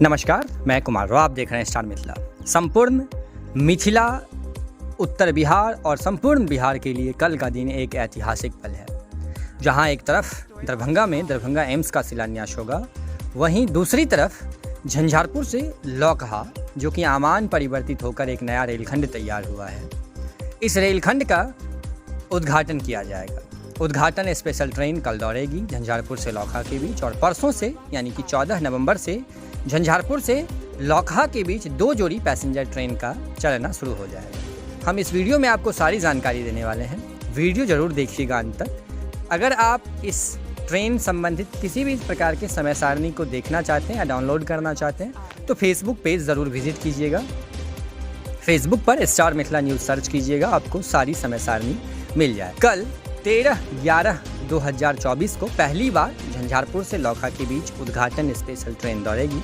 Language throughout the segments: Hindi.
नमस्कार, मैं कुमार राव, आप देख रहे हैं स्टार मिथिला। संपूर्ण मिथिला, उत्तर बिहार और संपूर्ण बिहार के लिए कल का दिन एक ऐतिहासिक पल है, जहां एक तरफ दरभंगा में दरभंगा एम्स का शिलान्यास होगा, वहीं दूसरी तरफ झंझारपुर से लौकहा, जो कि आमान परिवर्तित होकर एक नया रेलखंड तैयार हुआ है, इस रेलखंड का उद्घाटन किया जाएगा। उद्घाटन स्पेशल ट्रेन कल दौड़ेगी झंझारपुर से लौकहा के बीच, और परसों से यानी कि 14 नवंबर से झंझारपुर से लौकहा के बीच 2 जोड़ी पैसेंजर ट्रेन का चलना शुरू हो जाएगा। हम इस वीडियो में आपको सारी जानकारी देने वाले हैं, वीडियो ज़रूर देखिएगा अंत तक। अगर आप इस ट्रेन संबंधित किसी भी प्रकार के समय सारणी को देखना चाहते हैं या डाउनलोड करना चाहते हैं तो फेसबुक पेज ज़रूर विजिट कीजिएगा। फेसबुक पर स्टार मिथिला न्यूज़ सर्च कीजिएगा, आपको सारी समय सारणी मिल जाए। कल 13/11/2024 को पहली बार झंझारपुर से लौकहा के बीच उद्घाटन स्पेशल ट्रेन दौड़ेगी,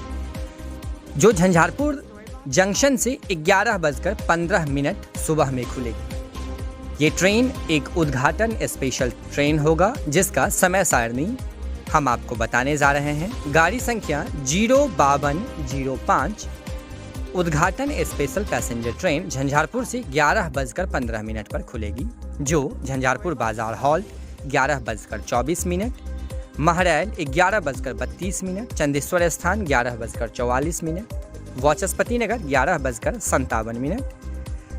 जो झंझारपुर जंक्शन से 11:15 सुबह में खुलेगी। ये ट्रेन एक उद्घाटन स्पेशल ट्रेन होगा, जिसका समय सारणी हम आपको बताने जा रहे हैं। गाड़ी संख्या 05205 उद्घाटन स्पेशल पैसेंजर ट्रेन झंझारपुर से 11:15 पर खुलेगी, जो झंझारपुर बाजार हॉल्ट 11:24, महरैल 11:32, चंदेश्वर स्थान 11:44, वाचस्पति नगर 11:57,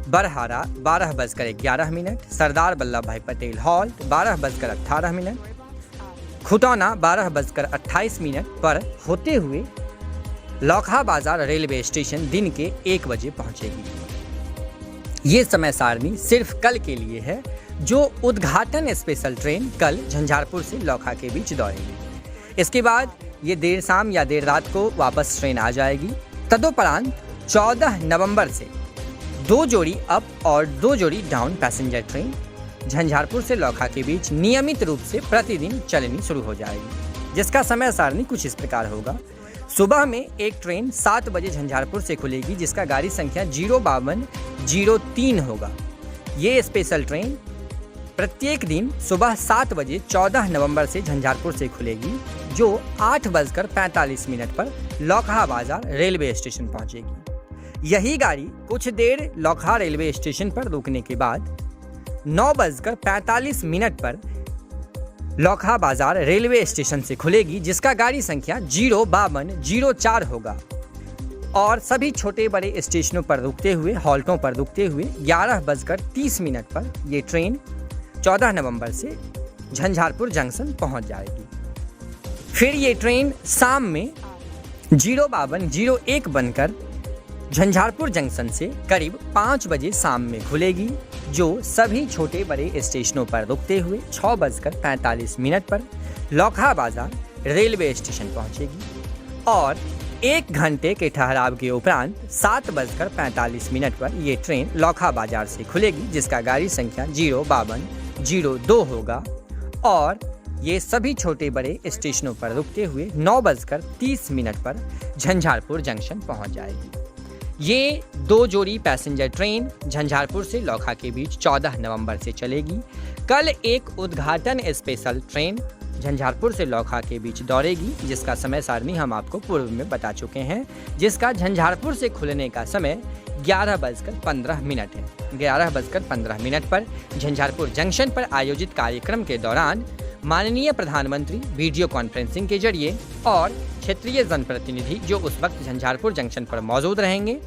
बरहारा 12:11, सरदार वल्लभ भाई पटेल हॉल्ट 12:18, खुटौना 12:28 पर होते हुए लौकहा बाजार रेलवे स्टेशन दिन के 1 बजे पहुंचेगी। ये समय सारणी सिर्फ कल के लिए है, जो उद्घाटन स्पेशल ट्रेन कल झंझारपुर से लौकहा के बीच दौड़ेगी। इसके बाद ये देर शाम या देर रात को वापस ट्रेन आ जाएगी। तदुपरांत 14 नवंबर से 2 जोड़ी अप और 2 जोड़ी डाउन पैसेंजर ट्रेन झंझारपुर से लौकहा के बीच नियमित रूप से प्रतिदिन चलनी शुरू हो जाएगी, जिसका समय सारणी कुछ इस प्रकार होगा। सुबह में एक ट्रेन 7 बजे झंझारपुर से खुलेगी, जिसका गाड़ी संख्या 05203 होगा। ये स्पेशल ट्रेन प्रत्येक दिन सुबह 7 बजे 14 नवंबर से झंझारपुर से खुलेगी, जो 8:45 पर लौकहा बाजार रेलवे स्टेशन पहुंचेगी। यही गाड़ी कुछ देर लौकहा रेलवे स्टेशन पर रुकने के बाद 9:45 पर लौकहा बाजार रेलवे स्टेशन से खुलेगी, जिसका गाड़ी संख्या 05204 होगा, और सभी छोटे बड़े स्टेशनों पर रुकते हुए, हॉल्टों पर रुकते हुए 11:30 पर यह ट्रेन 14 नवंबर से झंझारपुर जंक्शन पहुंच जाएगी। फिर ये ट्रेन शाम में 05201 बनकर झंझारपुर जंक्शन से करीब 5 बजे शाम में खुलेगी, जो सभी छोटे बड़े स्टेशनों पर रुकते हुए 6:45 पर लौकहा बाजार रेलवे स्टेशन पहुंचेगी, और 1 घंटे के ठहराव के उपरांत 7:45 पर यह ट्रेन लौकहा बाजार से खुलेगी, जिसका गाड़ी संख्या 05202 होगा, और ये सभी छोटे बड़े स्टेशनों पर रुकते हुए 9:30 पर झंझारपुर जंक्शन पहुंच जाएगी। ये 2 जोड़ी पैसेंजर ट्रेन झंझारपुर से लौकहा के बीच 14 नवंबर से चलेगी। कल एक उद्घाटन स्पेशल ट्रेन झंझारपुर से लौकहा के बीच दौड़ेगी, जिसका समय सारणी हम आपको पूर्व में बता चुके हैं, जिसका झंझारपुर से खुलने का समय 11:15 है। 11:15 पर झंझारपुर जंक्शन पर आयोजित कार्यक्रम के दौरान माननीय प्रधानमंत्री वीडियो कॉन्फ्रेंसिंग के जरिए और क्षेत्रीय जनप्रतिनिधि जो उस वक्त झंझारपुर जंक्शन पर मौजूद रहेंगे,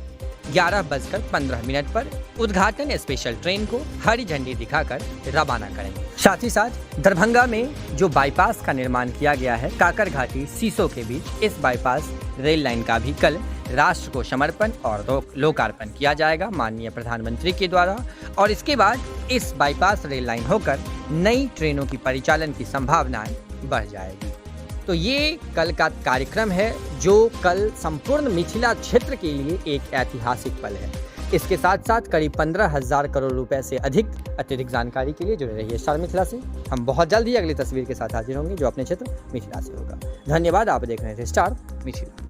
11:15 पर उद्घाटन स्पेशल ट्रेन को हरी झंडी दिखाकर रवाना करेंगे। साथ ही साथ दरभंगा में जो बाईपास का निर्माण किया गया है काकर घाटी सीसो के बीच, इस बाईपास रेल लाइन का भी कल राष्ट्र को समर्पण और लोकार्पण किया जाएगा माननीय प्रधानमंत्री के द्वारा, और इसके बाद इस बाईपास रेल लाइन होकर नई ट्रेनों की परिचालन की संभावनाएं बढ़ जाएगी। तो ये कल का कार्यक्रम है, जो कल संपूर्ण मिथिला क्षेत्र के लिए एक ऐतिहासिक पल है। इसके साथ साथ करीब 15,000 करोड़ रुपए से अधिक अतिरिक्त जानकारी के लिए जुड़े रहिए स्टार मिथिला से। हम बहुत जल्द ही अगली तस्वीर के साथ हाजिर होंगे, जो अपने क्षेत्र मिथिला से होगा। धन्यवाद, आप देख रहे थे स्टार मिथिला।